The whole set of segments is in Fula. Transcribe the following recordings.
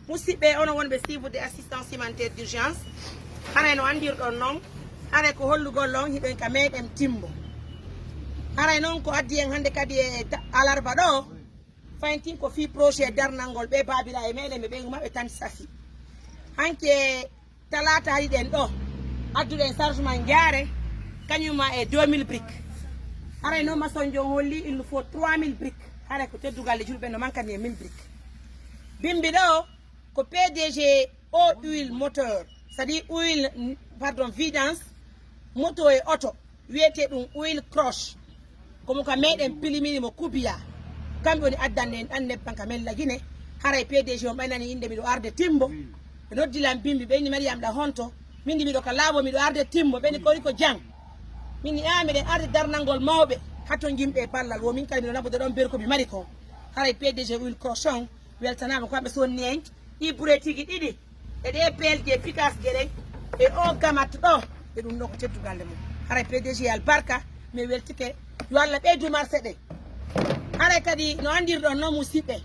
musidɓe ono wonɓe suivre assistance humanitaire d'urgence haray no andirɗon noon haray ko hollugol on hiɗen ka meɗen timbo haray noon ko addi en hannde kadi e alarba ɗo fayntin ko fi projet darnal ngol ɓe babila e meɗen ɓe ɓeygu maɓɓe tan safi hanke talata haɗiɗen ɗo adduɗen chargement jaare kañumma e 2000 briques haray noon maçon jon holli il nous faut 3000 briques haray ko teddugalle julɓe no mankani e 1000 briques bimbi ɗo ko PDG eau huile moteur c'est-à-dire huile pardon vidange moto e auto wiyete ɗum huile croche komo ka meɗen pilimini mo kubiya kamɓe woni addande en ɗan nebban ka mella guine haray PDG on ɓaynani inde miɗo arde timbo ɓe noddilan bimbi ɓeyni mariyam ɗa honto min miɗo ka laabo miɗo arde timbo ɓeni kori ko jang min miɗen arde darnal ngol mawɓe hatto jimɓe ballal wo min kadi miɗo nabude ɗon ber ko mi mari ko haray PDG huile croche on weltanama ko kamɓe sonni en ɗi buretigi ɗiɗi e ɗe pelje efficace gueɗen e o gamat ɗo e ɗum ɗo ko teddugalle mum haray PDG albarka mi weltike yo Allah ɓeydu marché ɗe haray kadi no andirɗon noon musidɓe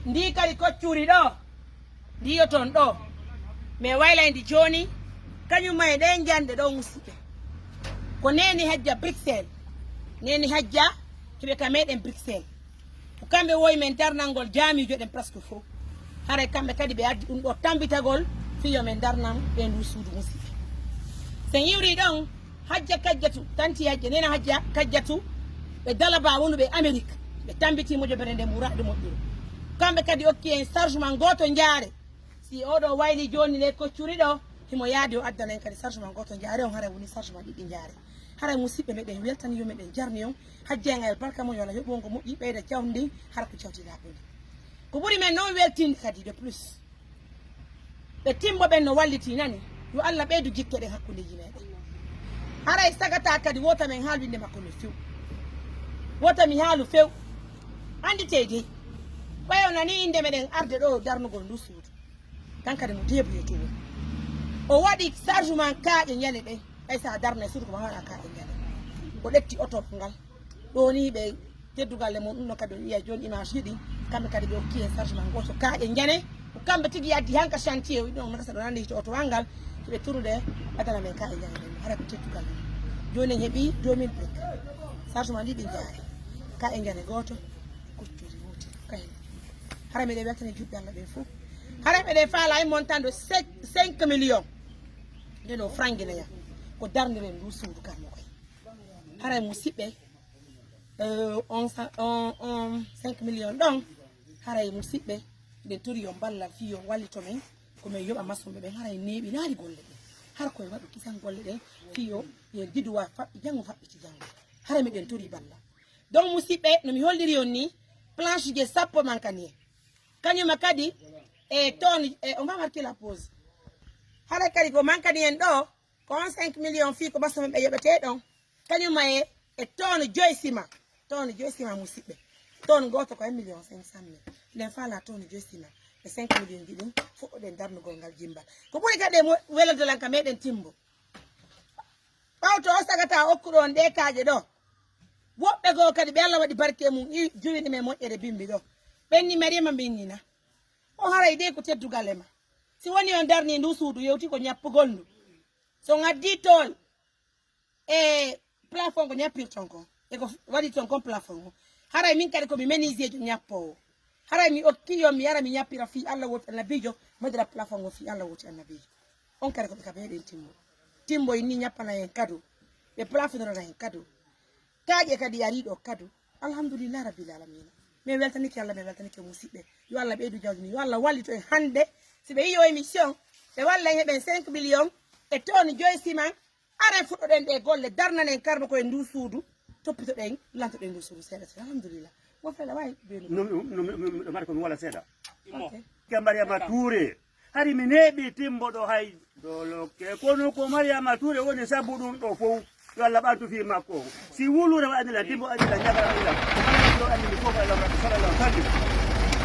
ndi kadi koccuri ɗo ndiyo toon ɗo mi waylaydi joni kañumma e ɗen jande ɗo musidɓe ko neni hajja Bruxelles neni hajja keɓe ka meɗen Bruxelles ko kamɓe woyi men darnal ngol jaamijo ɗen presque fof haray kamɓe kadi ɓe addi ɗum ɗo tambitagol fiyo men darnam ɓe ndu suudu musidɓe sen yiwri ɗon hajja kajjatu tanti hajja nena hajja kajjatu ɓe dalaba wonuɓe Amérique ɓe tambiti mojobere nde muraɗe moƴƴuru kamɓe kadi okki en chargement goto jaare si oɗo wayli joni le koccuri ɗo himo yaadi o addana en kadi chargement goto jaare on haray woni chargement ɗiɗi jaare haray musidɓe meɗen weltani yo meɗen jarni on hajji en el barka mon yo Allah yoɓongo moƴƴi ɓeyda jawdi hara ko jawtiraɓe ndi ko ɓuri men noon weltinde kadi de plus ɓe timbo ɓen no walliti nani yo Allah ɓeydu jikke ɗen hakkudeji meɗen haray sagata kadi wota men haalwinde makko no few wota mi haalu few andite dey ɓayo nani inde meɗen arde ɗo darnugol ndu suudu kan kadi mo débrouillé to woni o waɗi chargement kaaƴe ñande ɗen ɓay sa darna e suudu koma waɗa kaaƴe ñande o ɗetti oto ngal ɗo ni ɓe teddugalle mum ɗum ɗo kadi on yiya joni image yiɗi kamɓe kadi ɓe okki en chargement goto kaaƴe jane ko kamɓe tigui addi hanka chantier ɗon makasa ɗo nandi to oto wangal soɓe turude adana men kaaƴe jane ɗen haɗa ko teddugalle joni en heeɓi 2000 briques chargement ɗiɗi jaari kaaƴe jane goto koccuri wote kayen hara meɗe weltani juɓɓe Allah ɓen fof hara meɗe faala e montant de 5 millions nden o franguinaya ko darniren ndu suudu kammo koye haray musidɓe 5 millions ɗon haray musidɓe nden tori yo ballal fi yo wallito men komin yoɓa masumɓe ɓen haray neeɓi naari golle ɗen har koye waɗu kisan golle ɗen fi yo yen diduwa faɓɓi janggo faɓɓiti janggo haray meɗen tori ballal donc musidɓe nomi holliri on ni planche je sappo mankani e kañuma kadi e toon on va marquer la pause haray kadi ko mankani en ɗo ko 5 millions fi ko ɓassomen ɓe yoɓete ɗon kañuma e tonne joyi ciment musidɓe tonne goto ko 1 million 500 mille nden faala tonne joyi ciment e 5 millions ji ɗum fuɗɗoɗen darnugol ngal jimbal ko ɓuri kadi welodolan ka meɗen timbo ɓawto o sagata okkuɗon ɗe kaaje ɗo woɓɓe goo kadi ɓe Allah waɗi barke mum juwini men moƴƴere bimbi ɗo ɓenni mariama minnina o haray de ko teddugalle ma si woni on darni ndu suudu yewti ko ñappugol ndu so gaddi toon e plafond ko ñappirton kon eko waɗi ton kon plafond o haray min kadi komi menuisier jo ñappowo haray mi okkiyon mi yara mi ñappira fi Allah woti annabijo modira plafond o fi Allah woti annabijo on kadi koɓe ka meɗen timbo ni ñappana hen kado ɓe plafondorana hen kado kaaƴe kadi yariɗo kado alhamdulillah rabbil alamina min weltanike Allah min weltanike musidɓe yo Allah ɓeydu jawdini yo Allah wallito en hande si ɓe yiyo émission ɓe walla en heɓen 5 millions e tonne joyi ciment are fuɗɗoɗen ɗe golle darnanen karma koye ndu suudu toppitoɗen lantoɗen ndu suudu seeɗa seeɗa alhamdulillah mo fela wawi ɗo mari komi wala seeɗa ke Mariama Touré hari mi neeɓi timbo ɗo hay doloke kono ko Mariama Touré woni sabu ɗum ɗo fof yo Allah ɓantu fi makko si wulure waɗanila timbo aɗila ñagaraɗila ɗo andini fof Allah rabbi sallallahu alaihi wa sallam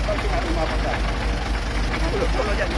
ɓantina ɗum ma fota kono jaɗi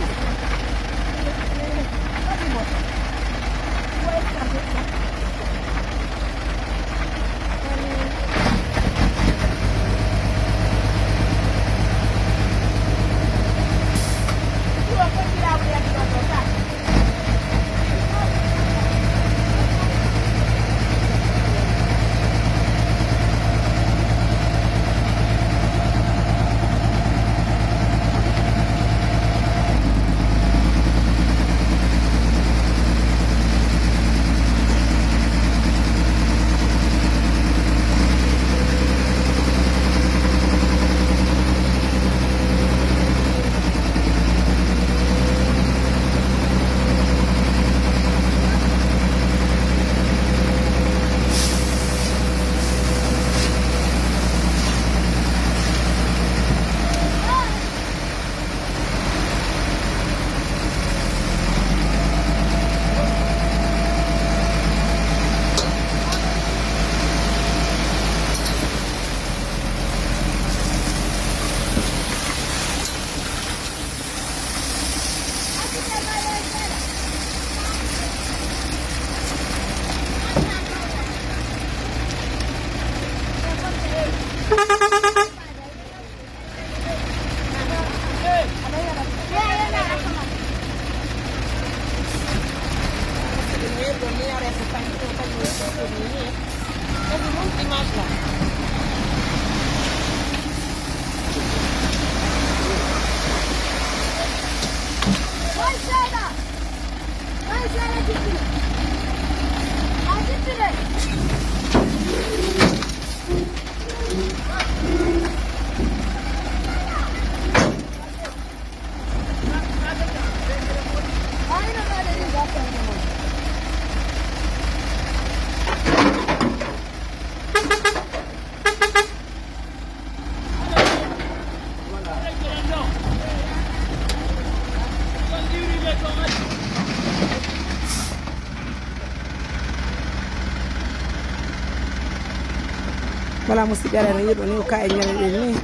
Voilà musidɓe ara no yiɗo ni o ka e ñaneɗen ni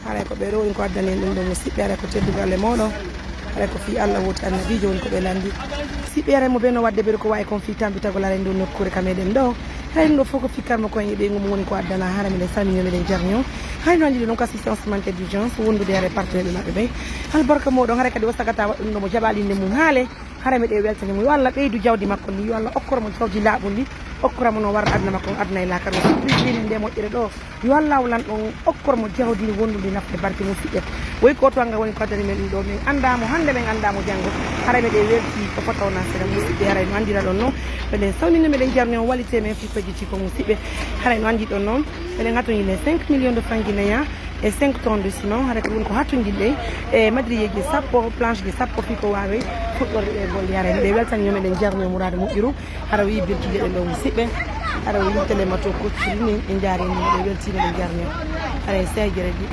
haray ko ɓe rowni ko addani en ɗum ɗo musidɓe ara ko teddugal e moɗon haray ko fi Allah woti annabijo woni ko ɓe landi musidɓe ara mo ɓe no wadde ɓeɗo ko wawi kon fi tambitagol ara e ndu nokkure ka meɗen ɗo hay ɗum ɗo fof ko fikkarmo koye ɓe mum woni ko addana hara miɗen salmini meɗen jarni o hay no anjiɗi ɗum ko assistance humanitaire d'urgence wondude are partenaire ɓe maɓɓe ɓe albarka moɗon haray kadi o sagata waɗɗum ɗo mo jaɓalinde mum haale haray meɗe weltanimo yo Allah ɓeydu jawdi makko ndi yo Allah okkoromo jawdi laaɓu ndi okkoramo no warra aduna makko aduna e lakar o surprise nde moƴƴere ɗo yo Allah lan ɗon okkoromo jawdi ndi wondude nafde barke musidɓe woy ko to anga woni ko addani men ɗum ɗo min andamo hande men andamo janggo haray meɗe welti ko fotawna sera musidɓe haray no andira ɗon noon meɗen salmina meɗen jarni on wallite men fippiji ci ko musidɓe haray no andi ɗon noon meɗen hattoñi les 5 millions de francs guinéen et 5 tonnes de ciment haray ko ɗum ko hattojiɗɗe e madriyeji sappo planche ji sappo fi ko wawe fuɗɗorde ɗe bolle haray meɗe weltanio meɗen jarni o mourade moƴƴiru hara o yi beltude ɗen ɗo musidɓe hara o yiltele mato kocciri ni e jaari ni meɗe welti meɗen jarni o haray sejere ɗi